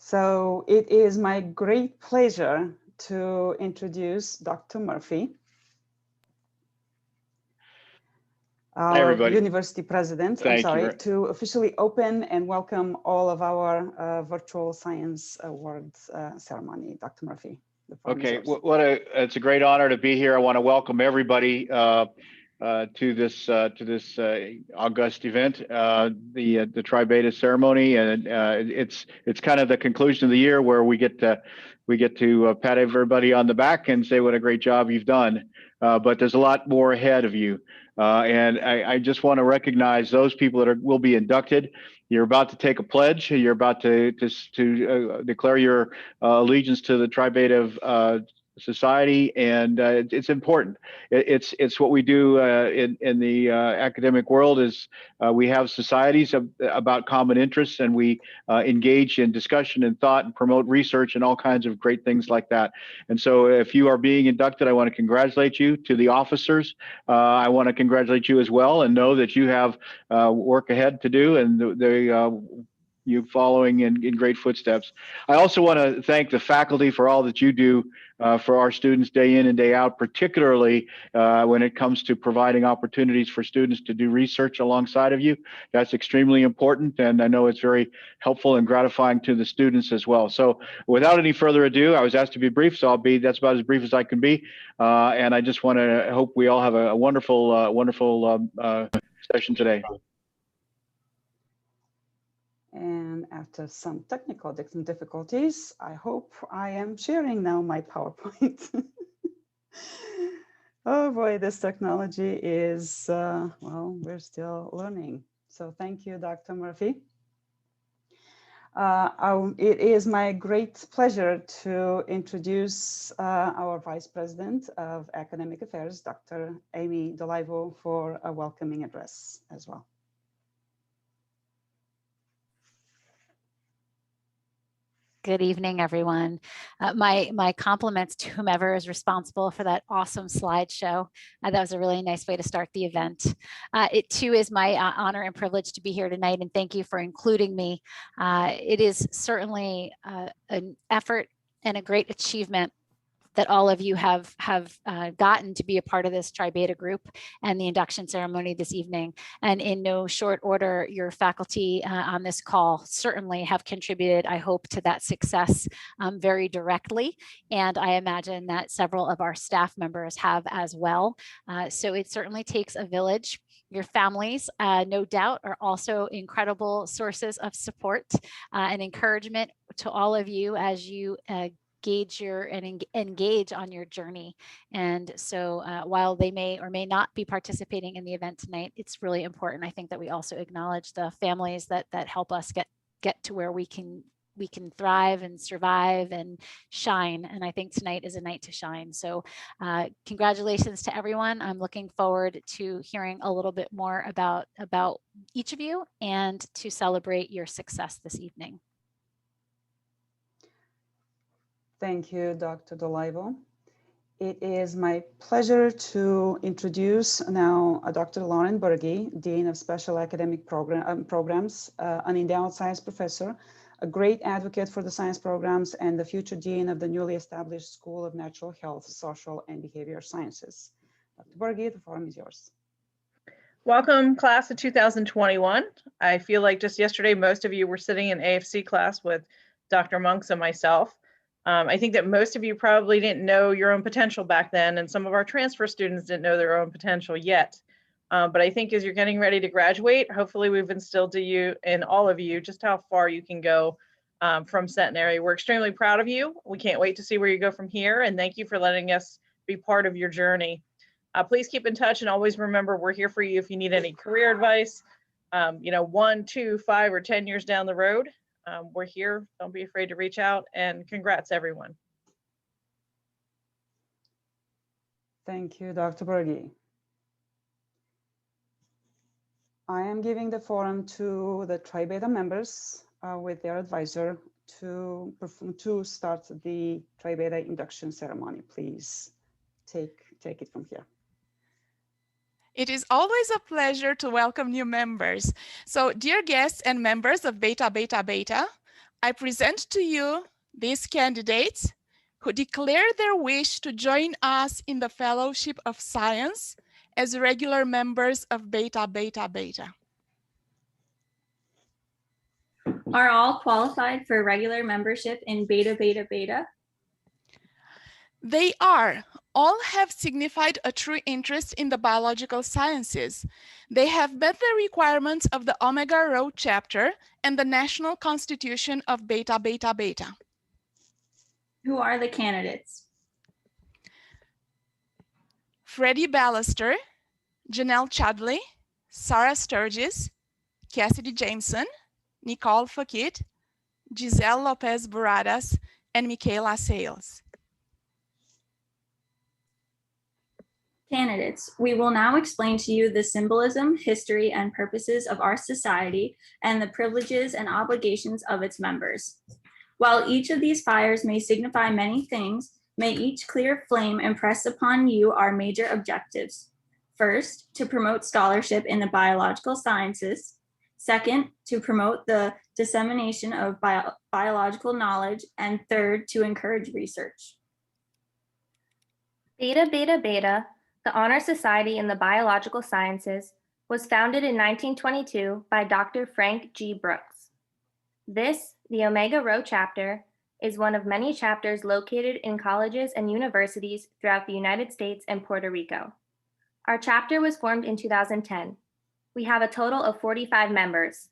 So it is my great pleasure to introduce Dr. Murphy, our university president, to officially open and welcome all of our virtual science awards ceremony. Dr. Murphy. Okay, it's a great honor to be here. I want to welcome everybody to this august event, the Tri Beta ceremony, and it's kind of the conclusion of the year where we get to pat everybody on the back and say what a great job you've done. But there's a lot more ahead of you, and I just want to recognize those people that will be inducted. You're about to take a pledge. You're about to declare your allegiance to the Tri Beta society, and it's important. It's what we do in the academic world. Is we have societies about common interests, and we engage in discussion and thought and promote research and all kinds of great things like that. And so if you are being inducted, I want to congratulate you. To the officers, I want to congratulate you as well, and know that you have work ahead to do, and you following in great footsteps. I also want to thank the faculty for all that you do for our students day in and day out, particularly when it comes to providing opportunities for students to do research alongside of you. That's extremely important, and I know it's very helpful and gratifying to the students as well. So without any further ado, I was asked to be brief, so that's about as brief as I can be. And I just want to hope we all have a wonderful, wonderful session today. And after some technical difficulties, I hope I am sharing now my PowerPoint. Oh boy, this technology is, well, we're still learning. So thank you, Dr. Murphy. It is my great pleasure to introduce our Vice President of Academic Affairs, Dr. Amy Dolivo, for a welcoming address as well. Good evening, everyone. My compliments to whomever is responsible for that awesome slideshow. That was a really nice way to start the event. It too is my honor and privilege to be here tonight, and thank you for including me. It is certainly an effort and a great achievement that all of you have gotten to be a part of this Tri Beta group and the induction ceremony this evening. And in no short order, your faculty on this call certainly have contributed, I hope, to that success very directly. And I imagine that several of our staff members have as well. So it certainly takes a village. Your families, no doubt, are also incredible sources of support and encouragement to all of you as you engage on your journey. And so while they may or may not be participating in the event tonight, it's really important, I think, that we also acknowledge the families that help us get to where we can thrive and survive and shine. And I think tonight is a night to shine. So congratulations to everyone. I'm looking forward to hearing a little bit more about each of you and to celebrate your success this evening. Thank you, Dr. Dolivo. It is my pleasure to introduce now Dr. Loren Bergy, Dean of Special Academic Programs, an endowed science professor, a great advocate for the science programs, and the future dean of the newly established School of Natural Health, Social and Behavior Sciences. Dr. Bergy, the forum is yours. Welcome, class of 2021. I feel like just yesterday, most of you were sitting in AFC class with Dr. Monks and myself. I think that most of you probably didn't know your own potential back then, and some of our transfer students didn't know their own potential yet. But I think as you're getting ready to graduate, hopefully we've instilled to you and all of you just how far you can go from Centenary. We're extremely proud of you. We can't wait to see where you go from here, and thank you for letting us be part of your journey. Please keep in touch, and always remember we're here for you if you need any career advice, 1, 2, 5, or 10 years down the road. We're here. Don't be afraid to reach out, and congrats, everyone. Thank you, Dr. Bergy. I am giving the forum to the Tri Beta members with their advisor to start the Tri Beta induction ceremony. Please take it from here. It is always a pleasure to welcome new members. So dear guests and members of Beta Beta Beta, I present to you these candidates who declare their wish to join us in the Fellowship of Science as regular members of Beta Beta Beta. Are all qualified for regular membership in Beta Beta Beta? They are. All have signified a true interest in the biological sciences. They have met the requirements of the Omega Rho chapter and the National Constitution of Beta Beta Beta. Who are the candidates? Freddie Ballister, Janelle Chadley, Sarah Sturgis, Cassidy Jameson, Nicole Fakit, Giselle Lopez Buradas, and Michaela Sales. Candidates, we will now explain to you the symbolism, history, and purposes of our society and the privileges and obligations of its members. While each of these fires may signify many things, may each clear flame impress upon you our major objectives. First, to promote scholarship in the biological sciences. Second, to promote the dissemination of biological knowledge. And third, to encourage research. Beta Beta Beta, the Honor Society in the Biological Sciences, was founded in 1922 by Dr. Frank G. Brooks. This, the Omega Rho chapter, is one of many chapters located in colleges and universities throughout the United States and Puerto Rico. Our chapter was formed in 2010. We have a total of 45 members.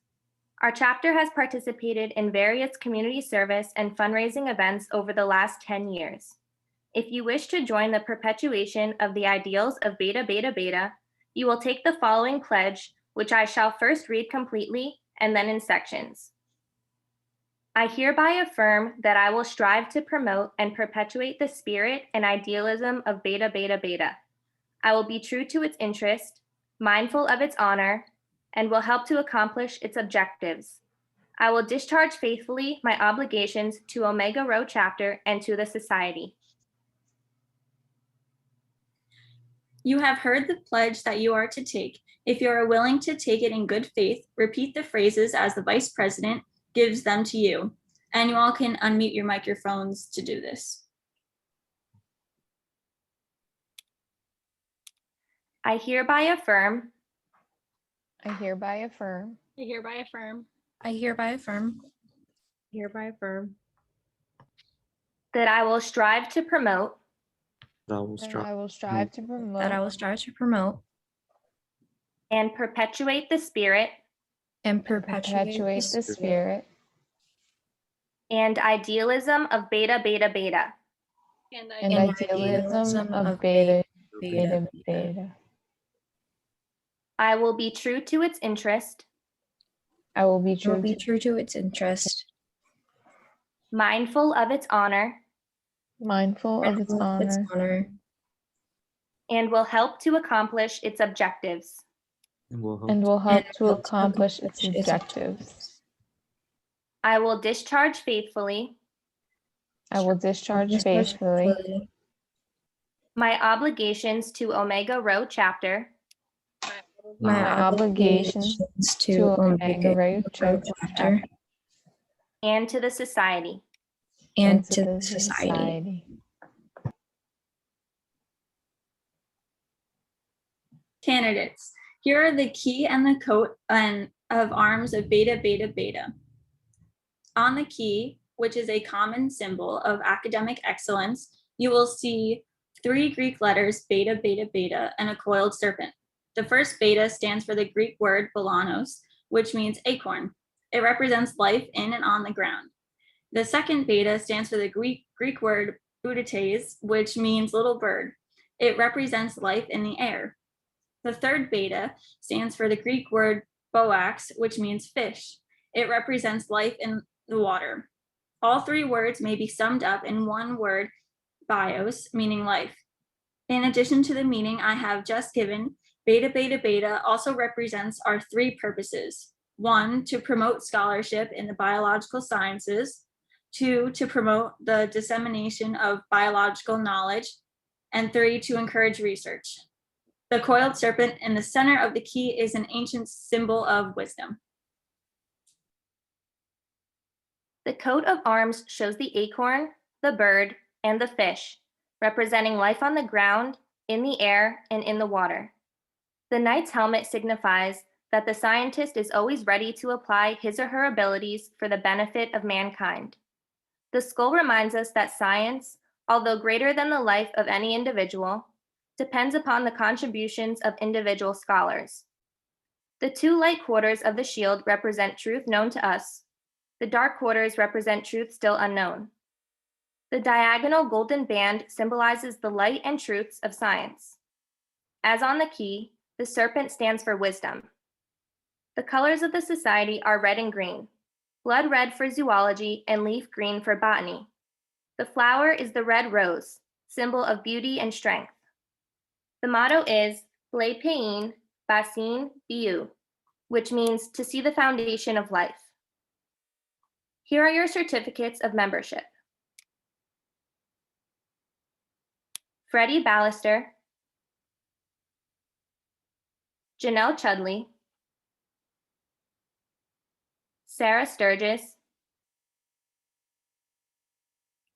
Our chapter has participated in various community service and fundraising events over the last 10 years. If you wish to join the perpetuation of the ideals of Beta Beta Beta, you will take the following pledge, which I shall first read completely and then in sections. I hereby affirm that I will strive to promote and perpetuate the spirit and idealism of Beta Beta Beta. I will be true to its interest, mindful of its honor, and will help to accomplish its objectives. I will discharge faithfully my obligations to Omega Rho chapter and to the society. You have heard the pledge that you are to take. If you are willing to take it in good faith, repeat the phrases as the Vice President gives them to you. And you all can unmute your microphones to do this. I hereby affirm. I hereby affirm. I hereby affirm. I hereby affirm. Hereby affirm. That I will strive to promote. That I will strive to promote. That I will strive to promote. And perpetuate the spirit. And perpetuate the spirit. And idealism of Beta Beta Beta. And idealism of Beta Beta Beta. I will be true to its interest. I will be true to its interest. Mindful of its honor. Mindful of its honor. And will help to accomplish its objectives. And will help to accomplish its objectives. I will discharge faithfully. I will discharge faithfully. My obligations to Omega Rho chapter. My obligations to Omega Rho chapter. And to the society. And to the society. Candidates, here are the key and the coat of arms of Beta Beta Beta. On the key, which is a common symbol of academic excellence, you will see 3 Greek letters, Beta Beta Beta, and a coiled serpent. The first beta stands for the Greek word balanos, which means acorn. It represents life in and on the ground. The second beta stands for the Greek word boudites, which means little bird. It represents life in the air. The third beta stands for the Greek word boax, which means fish. It represents life in the water. All 3 words may be summed up in one word, bios, meaning life. In addition to the meaning I have just given, Beta Beta Beta also represents our 3 purposes. 1, to promote scholarship in the biological sciences. 2, to promote the dissemination of biological knowledge. And 3, to encourage research. The coiled serpent in the center of the key is an ancient symbol of wisdom. The coat of arms shows the acorn, the bird, and the fish, representing life on the ground, in the air, and in the water. The knight's helmet signifies that the scientist is always ready to apply his or her abilities for the benefit of mankind. The skull reminds us that science, although greater than the life of any individual, depends upon the contributions of individual scholars. The two light quarters of the shield represent truth known to us. The dark quarters represent truth still unknown. The diagonal golden band symbolizes the light and truths of science. As on the key, the serpent stands for wisdom. The colors of the society are red and green, blood red for zoology and leaf green for botany. The flower is the red rose, symbol of beauty and strength. The motto is Le Pays Bassin Biu, which means to see the foundation of life. Here are your certificates of membership. Freddie Ballister, Janelle Chudley, Sarah Sturgis,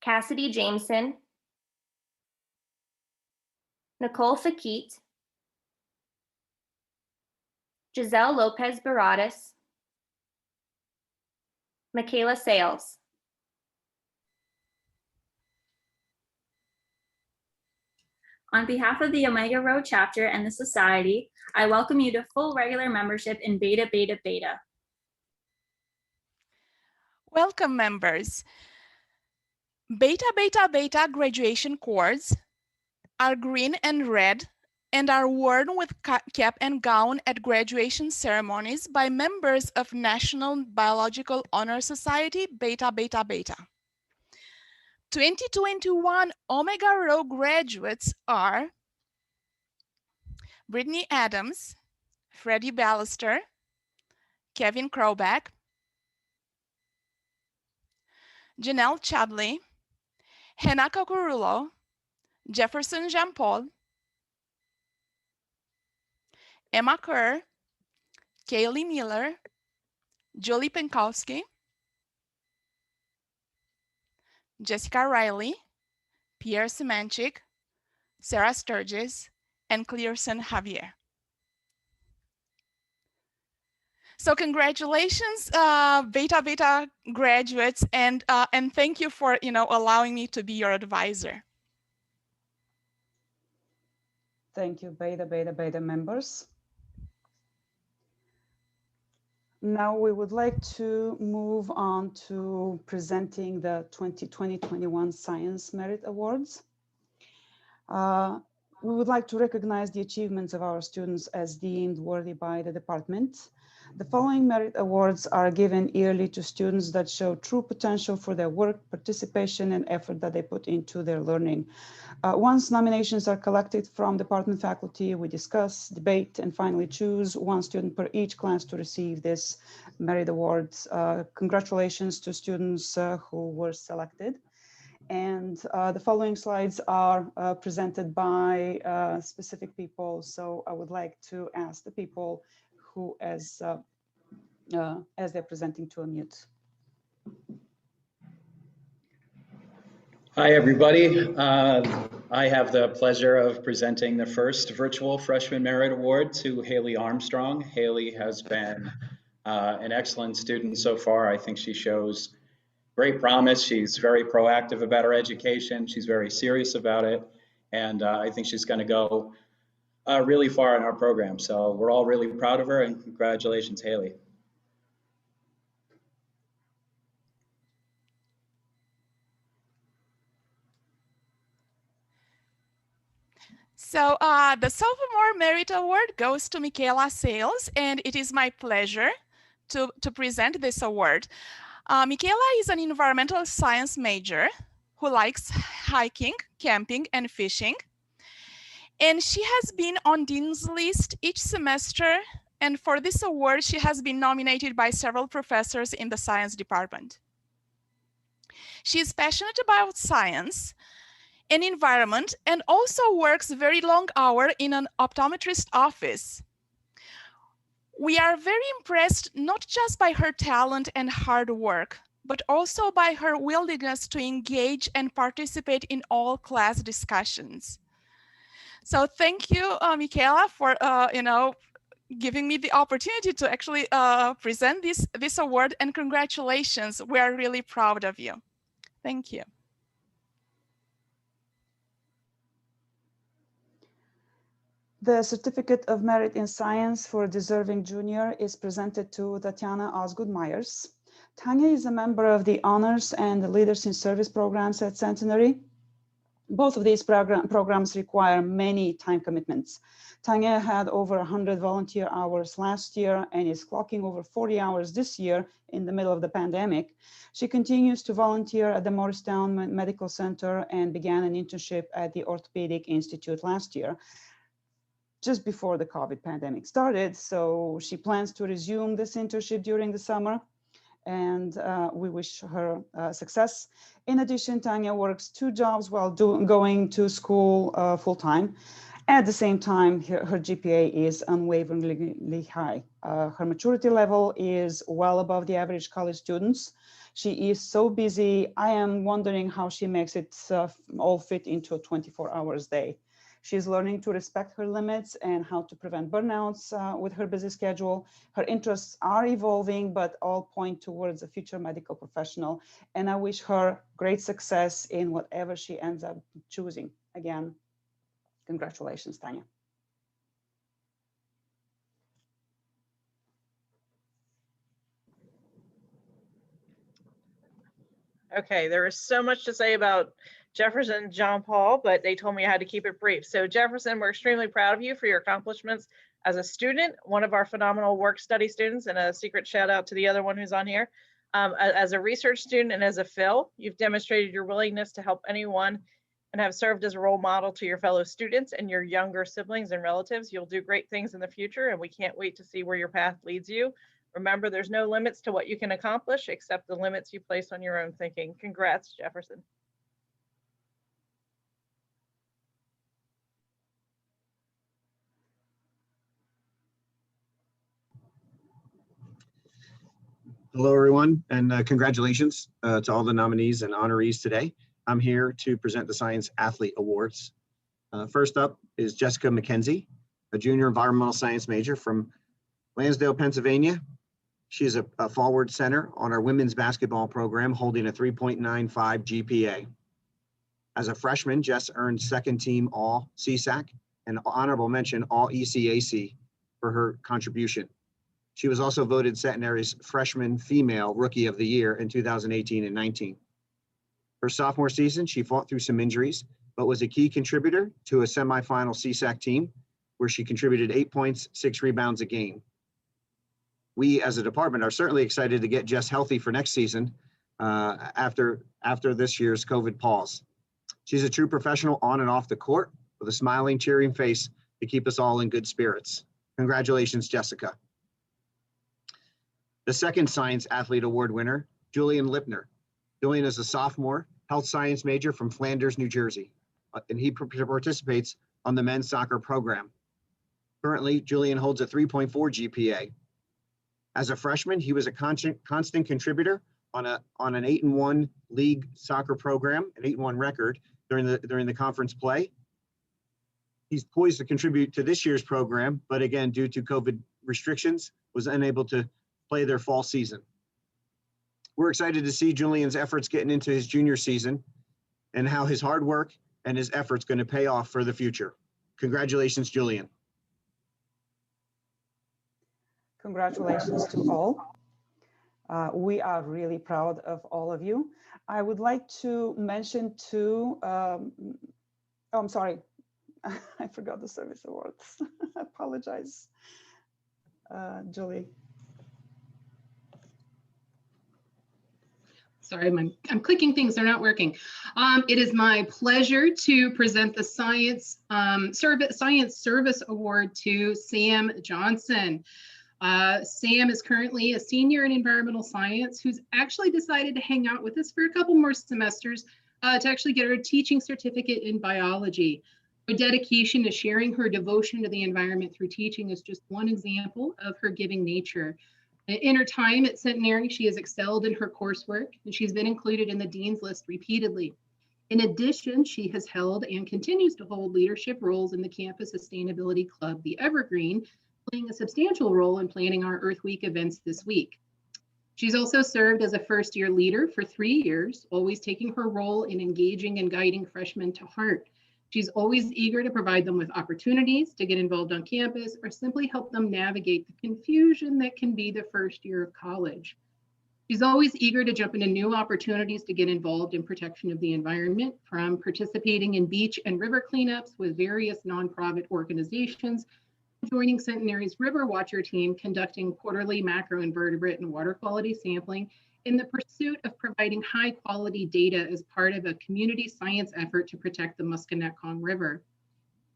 Cassidy Jameson, Nicole Fakit, Giselle Lopez Baradas, Michaela Sales. On behalf of the Omega Rho chapter and the Society, I welcome you to full regular membership in Beta Beta Beta. Welcome, members. Beta Beta Beta graduation cords are green and red and are worn with cap and gown at graduation ceremonies by members of National Biological Honor Society, Beta Beta Beta. 2021 Omega Rho graduates are Brittany Adams, Freddie Ballister, Kevin Kroback, Janelle Chadley, Hannah Kokurulo, Jefferson Jean-Paul, Emma Kerr, Kaylee Miller, Julie Penkowski, Jessica Riley, Pierre Semanchik, Sarah Sturgis, and Clearson Javier. So congratulations, Beta Beta graduates, and thank you for allowing me to be your advisor. Thank you, Beta Beta Beta members. Now we would like to move on to presenting the 2020-21 Science Merit Awards. We would like to recognize the achievements of our students as deemed worthy by the department. The following merit awards are given yearly to students that show true potential for their work, participation, and effort that they put into their learning. Once nominations are collected from department faculty, we discuss, debate, and finally choose one student per each class to receive this merit awards. Congratulations to students who were selected. And the following slides are presented by specific people. So I would like to ask the people who, as they're presenting, to unmute. Hi, everybody. I have the pleasure of presenting the first virtual Freshman Merit Award to Haley Armstrong. Haley has been an excellent student so far. I think she shows great promise. She's very proactive about her education. She's very serious about it. And I think she's going to go really far in our program. So we're all really proud of her, and congratulations, Haley. So the Sophomore Merit Award goes to Michaela Sales, and it is my pleasure to present this award. Michaela is an environmental science major who likes hiking, camping, and fishing. And she has been on Dean's List each semester. And for this award, she has been nominated by several professors in the science department. She is passionate about science and environment, and also works very long hours in an optometrist office. We are very impressed not just by her talent and hard work, but also by her willingness to engage and participate in all class discussions. So thank you, Michaela, for giving me the opportunity to actually present this award, and congratulations. We are really proud of you. Thank you. The Certificate of Merit in Science for a Deserving Junior is presented to Tatiana Osgood-Myers. Tanya is a member of the Honors and the Leaders in Service programs at Centenary. Both of these programs require many time commitments. Tanya had over 100 volunteer hours last year and is clocking over 40 hours this year in the middle of the pandemic. She continues to volunteer at the Morristown Medical Center and began an internship at the Orthopedic Institute last year, just before the COVID pandemic started. So she plans to resume this internship during the summer, and we wish her success. In addition, Tanya works 2 jobs while going to school full-time. At the same time, her GPA is unwaveringly high. Her maturity level is well above the average college students. She is so busy. I am wondering how she makes it all fit into a 24 hours day. She's learning to respect her limits and how to prevent burnouts with her busy schedule. Her interests are evolving, but all point towards a future medical professional. And I wish her great success in whatever she ends up choosing. Again, congratulations, Tanya. Okay, there is so much to say about Jefferson and John Paul, but they told me I had to keep it brief. So Jefferson, we're extremely proud of you for your accomplishments as a student, one of our phenomenal work study students, and a secret shout out to the other one who's on here. As a research student and as a Phil, you've demonstrated your willingness to help anyone and have served as a role model to your fellow students and your younger siblings and relatives. You'll do great things in the future, and we can't wait to see where your path leads you. Remember, there's no limits to what you can accomplish except the limits you place on your own thinking. Congrats, Jefferson. Hello, everyone, and congratulations to all the nominees and honorees today. I'm here to present the Science Athlete Awards. First up is Jessica Mckenzie, a junior environmental science major from Lansdale, Pennsylvania. She is a forward center on our women's basketball program, holding a 3.95 GPA. As a freshman, Jess earned second team All CSAC and honorable mention All ECAC for her contribution. She was also voted Centenary's Freshman Female Rookie of the Year in 2018 and 19. Her sophomore season, she fought through some injuries, but was a key contributor to a semifinal CSAC team where she contributed 8 points, 6 rebounds a game. We as a department are certainly excited to get Jess healthy for next season after this year's COVID pause. She's a true professional on and off the court with a smiling, cheering face to keep us all in good spirits. Congratulations, Jessica. The second Science Athlete Award winner, Julian Lipner. Julian is a sophomore health science major from Flanders, New Jersey, and he participates on the men's soccer program. Currently, Julian holds a 3.4 GPA. As a freshman, he was a constant contributor on an 8-1 league soccer program, an 8-1 record during the conference play. He's poised to contribute to this year's program, but again, due to COVID restrictions, was unable to play their fall season. We're excited to see Julian's efforts getting into his junior season and how his hard work and his efforts going to pay off for the future. Congratulations, Julian. Congratulations to all. We are really proud of all of you. I would like to mention too, I'm sorry, I forgot the service awards. I apologize, Julie. Sorry, I'm clicking things, they're not working. It is my pleasure to present the Science Service Award to Sam Johnson. Sam is currently a senior in environmental science who's actually decided to hang out with us for a couple more semesters to actually get her teaching certificate in biology. Her dedication to sharing her devotion to the environment through teaching is just one example of her giving nature. In her time at Centenary, she has excelled in her coursework, and she's been included in the Dean's List repeatedly. In addition, she has held and continues to hold leadership roles in the Campus Sustainability Club, the Evergreen, playing a substantial role in planning our Earth Week events this week. She's also served as a first-year leader for 3 years, always taking her role in engaging and guiding freshmen to heart. She's always eager to provide them with opportunities to get involved on campus or simply help them navigate the confusion that can be the first year of college. She's always eager to jump into new opportunities to get involved in protection of the environment, from participating in beach and river cleanups with various nonprofit organizations, joining Centenary's River Watcher team, conducting quarterly macroinvertebrate and water quality sampling in the pursuit of providing high quality data as part of a community science effort to protect the Musconetcong River.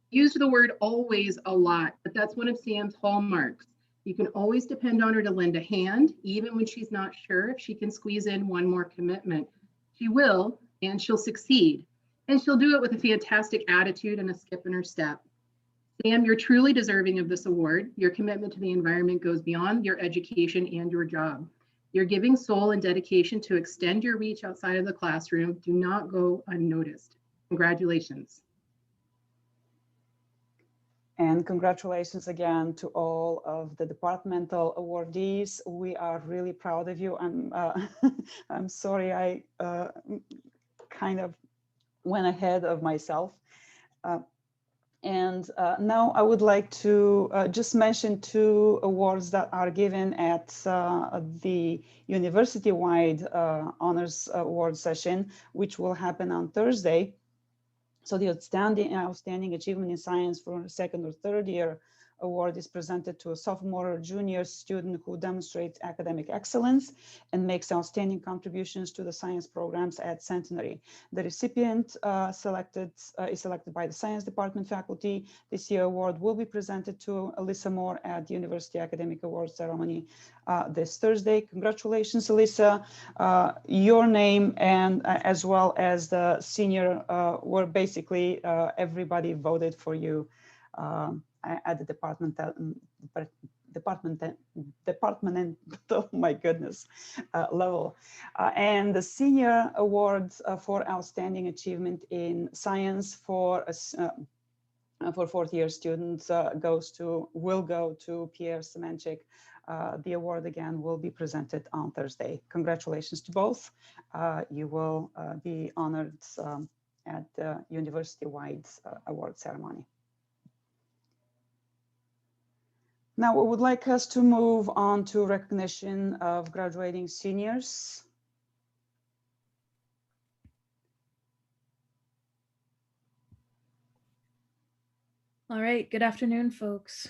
Used the word always a lot, but that's one of Sam's hallmarks. You can always depend on her to lend a hand, even when she's not sure if she can squeeze in one more commitment. She will, and she'll succeed. And she'll do it with a fantastic attitude and a skip in her step. Sam, you're truly deserving of this award. Your commitment to the environment goes beyond your education and your job. Your giving soul and dedication to extend your reach outside of the classroom do not go unnoticed. Congratulations. And congratulations again to all of the departmental awardees. We are really proud of you. I'm sorry I kind of went ahead of myself. Now I would like to just mention 2 awards that are given at the university-wide honors award session, which will happen on Thursday. So the outstanding achievement in science for 2nd or 3rd year award is presented to a sophomore or junior student who demonstrates academic excellence and makes outstanding contributions to the science programs at Centenary. The recipient is selected by the science department faculty. This year award will be presented to Alyssa Moore at the University Academic Awards ceremony this Thursday. Congratulations, Alyssa. Your name and as well as the senior were basically everybody voted for you at the departmental, oh my goodness, level. And the senior awards for outstanding achievement in science for 4th year students will go to Pierre Semenchik. The award again will be presented on Thursday. Congratulations to both. You will be honored at the university-wide award ceremony. Now, we would like us to move on to recognition of graduating seniors. All right, good afternoon, folks.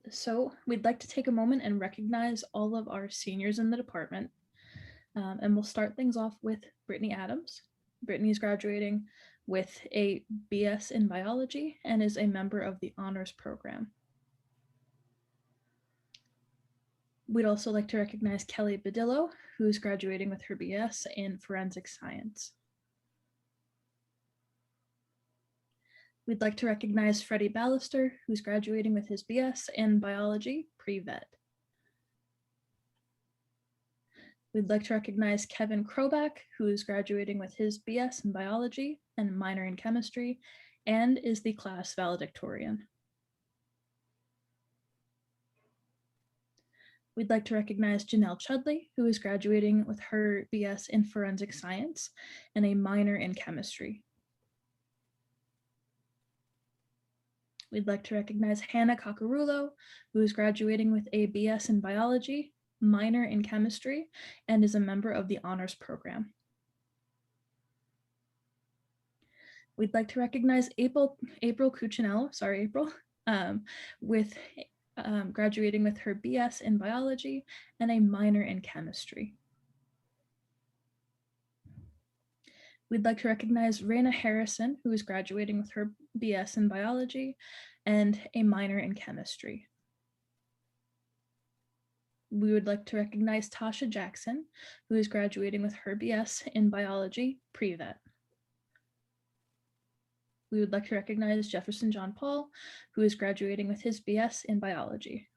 So we'd like to take a moment and recognize all of our seniors in the department. And we'll start things off with Brittany Adams. Brittany is graduating with a BS in biology and is a member of the honors program. We'd also like to recognize Kelly Badillo, who's graduating with her BS in forensic science. We'd like to recognize Freddie Ballister, who's graduating with his BS in biology pre-vet. We'd like to recognize Kevin Kroback, who is graduating with his BS in biology and minor in chemistry, and is the class valedictorian. We'd like to recognize Janelle Chudley, who is graduating with her BS in forensic science and a minor in chemistry. We'd like to recognize Hannah Coccarullo, who is graduating with a BS in biology, minor in chemistry, and is a member of the honors program. We'd like to recognize April Cuccinello, sorry, April, with graduating with her BS in biology and a minor in chemistry. We'd like to recognize Raina Harrison, who is graduating with her BS in biology and a minor in chemistry. We would like to recognize Tasha Jackson, who is graduating with her BS in biology pre-vet. We would like to recognize Jefferson John Paul, who is graduating with his BS in biology.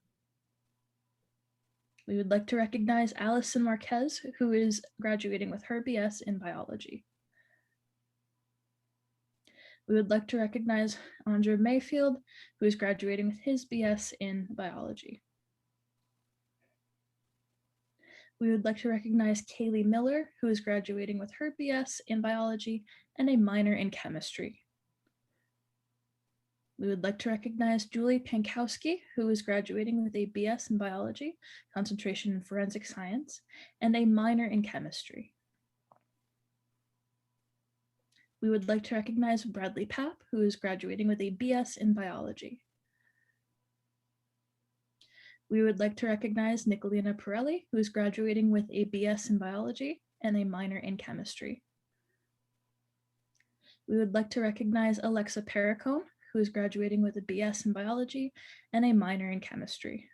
We would like to recognize Allison Marquez, who is graduating with her BS in biology. We would like to recognize Andrew Mayfield, who is graduating with his BS in biology. We would like to recognize Kaylee Miller, who is graduating with her BS in biology and a minor in chemistry. We would like to recognize Julie Pankowski, who is graduating with a BS in biology, concentration in forensic science, and a minor in chemistry. We would like to recognize Bradley Papp, who is graduating with a BS in biology. We would like to recognize Nicolina Pirelli, who is graduating with a BS in biology and a minor in chemistry. We would like to recognize Alexa Perricone, who is graduating with a BS in biology and a minor in chemistry.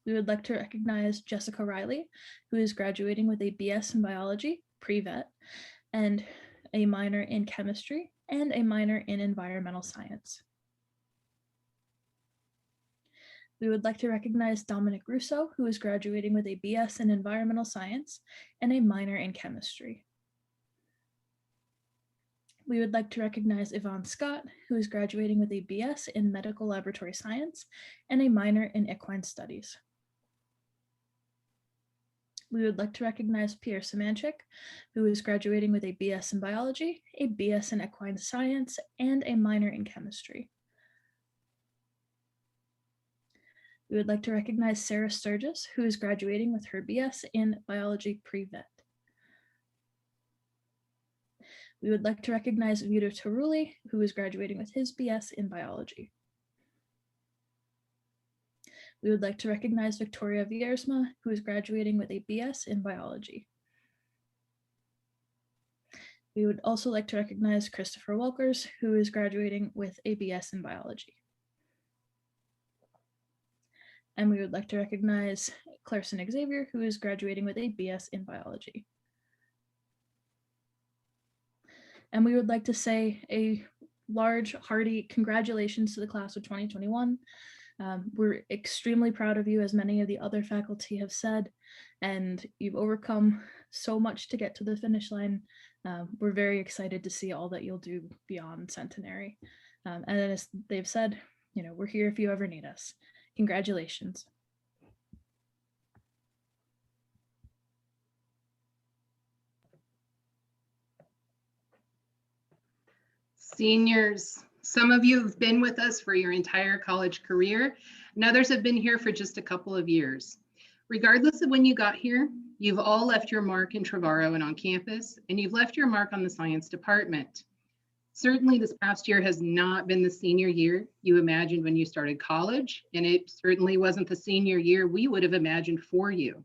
We would like to recognize Jessica Riley, who is graduating with a BS in biology, pre-vet, and a minor in chemistry and a minor in environmental science. We would like to recognize Dominic Russo, who is graduating with a BS in environmental science and a minor in chemistry. We would like to recognize Yvonne Scott, who is graduating with a BS in medical laboratory science and a minor in equine studies. We would like to recognize Pierre Semanchik, who is graduating with a BS in biology, a BS in equine science, and a minor in chemistry. We would like to recognize Sarah Sturgis, who is graduating with her BS in biology pre-vet. We would like to recognize Vito Tarulli, who is graduating with his BS in biology. We would like to recognize Victoria Viersma, who is graduating with a BS in biology. We would also like to recognize Christopher Welkers, who is graduating with a BS in biology. And we would like to recognize Clarison Xavier, who is graduating with a BS in biology. And we would like to say a large, hearty congratulations to the class of 2021. We're extremely proud of you, as many of the other faculty have said, and you've overcome so much to get to the finish line. We're very excited to see all that you'll do beyond Centenary. And as they've said, you know, we're here if you ever need us. Congratulations. Seniors, some of you have been with us for your entire college career, and others have been here for just a couple of years. Regardless of when you got here, you've all left your mark in Trevorrow and on campus, and you've left your mark on the science department. Certainly this past year has not been the senior year you imagined when you started college, and it certainly wasn't the senior year we would have imagined for you.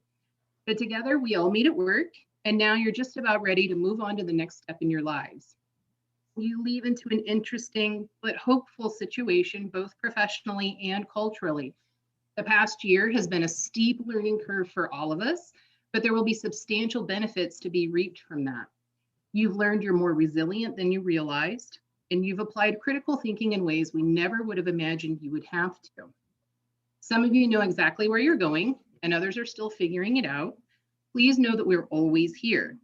But together we all meet at work, and now you're just about ready to move on to the next step in your lives. You leave into an interesting but hopeful situation, both professionally and culturally. The past year has been a steep learning curve for all of us, but there will be substantial benefits to be reaped from that. You've learned you're more resilient than you realized, and you've applied critical thinking in ways we never would have imagined you would have to. Some of you know exactly where you're going, and others are still figuring it out. Please know that we're always here.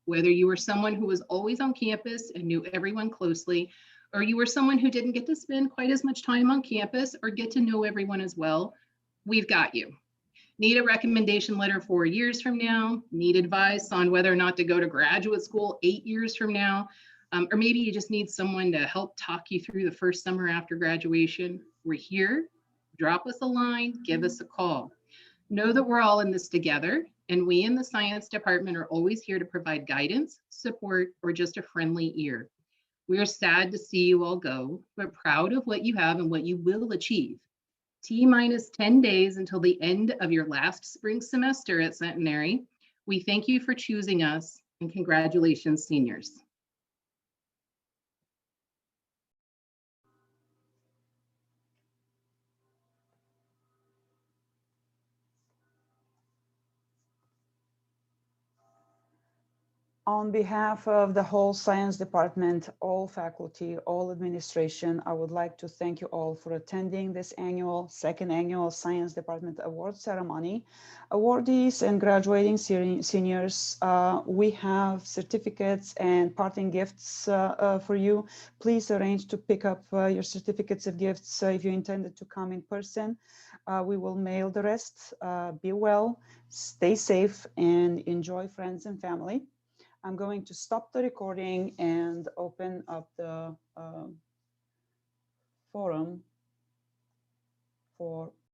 Whether you were someone who was always on campus and knew everyone closely, or you were someone who didn't get to spend quite as much time on campus or get to know everyone as well, we've got you. Need a recommendation letter 4 years from now, need advice on whether or not to go to graduate school 8 years from now, or maybe you just need someone to help talk you through the first summer after graduation. We're here. Drop us a line, give us a call. Know that we're all in this together, and we in the science department are always here to provide guidance, support, or just a friendly ear. We are sad to see you all go, but proud of what you have and what you will achieve. T-minus 10 days until the end of your last spring semester at Centenary. We thank you for choosing us, and congratulations, seniors. On behalf of the whole science department, all faculty, all administration, I would like to thank you all for attending this second annual Science Department Award Ceremony. Awardees and graduating seniors, we have certificates and parting gifts for you. Please arrange to pick up your certificates of gifts if you intended to come in person. We will mail the rest. Be well, stay safe, and enjoy friends and family. I'm going to stop the recording and open up the forum for